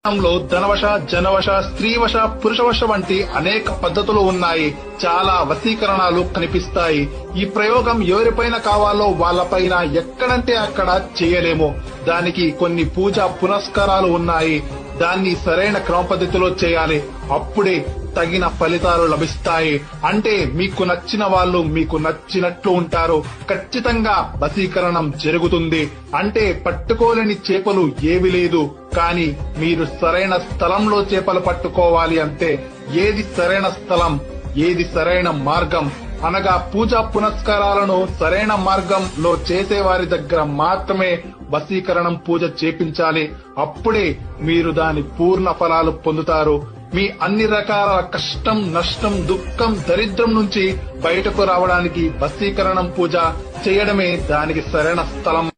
లో ధనవశ, జనవశ, స్త్రీవశ, పురుషవశ వంటి అనేక పద్ధతులు ఉన్నాయి. చాలా వశీకరణాలు కనిపిస్తాయి. ఈ ప్రయోగం ఎవరిపైన కావాలో వాళ్ళపైన ఎక్కడంటే అక్కడ చేయలేము. దానికి కొన్ని పూజా పునస్కారాలు ఉన్నాయి. దాన్ని సరైన క్రమ పద్ధతిలో చేయాలి. అప్పుడే తగిన ఫలితాలు లభిస్తాయి. అంటే మీకు నచ్చిన వాళ్ళు మీకు నచ్చినట్లు ఉంటారు. ఖచ్చితంగా వశీకరణం జరుగుతుంది. అంటే పట్టుకోలేని చేపలు ఏవి లేదు. కానీ మీరు సరైన స్థలంలో చేపలు పట్టుకోవాలి. అంటే ఏది సరైన స్థలం, ఏది సరైన మార్గం అనగా పూజా పునస్కారాలను సరైన మార్గంలో చేసేవారి దగ్గర మాత్రమే వశీకరణం పూజ చేపించాలి. అప్పుడే మీరు దాని పూర్ణ ఫలాలు పొందుతారు. మీ అన్ని రకాల కష్టం, నష్టం, దుఃఖం, దరిద్రం నుంచి బయటకు రావడానికి వశీకరణం పూజ చేయడమే దానికి సరైన స్థలం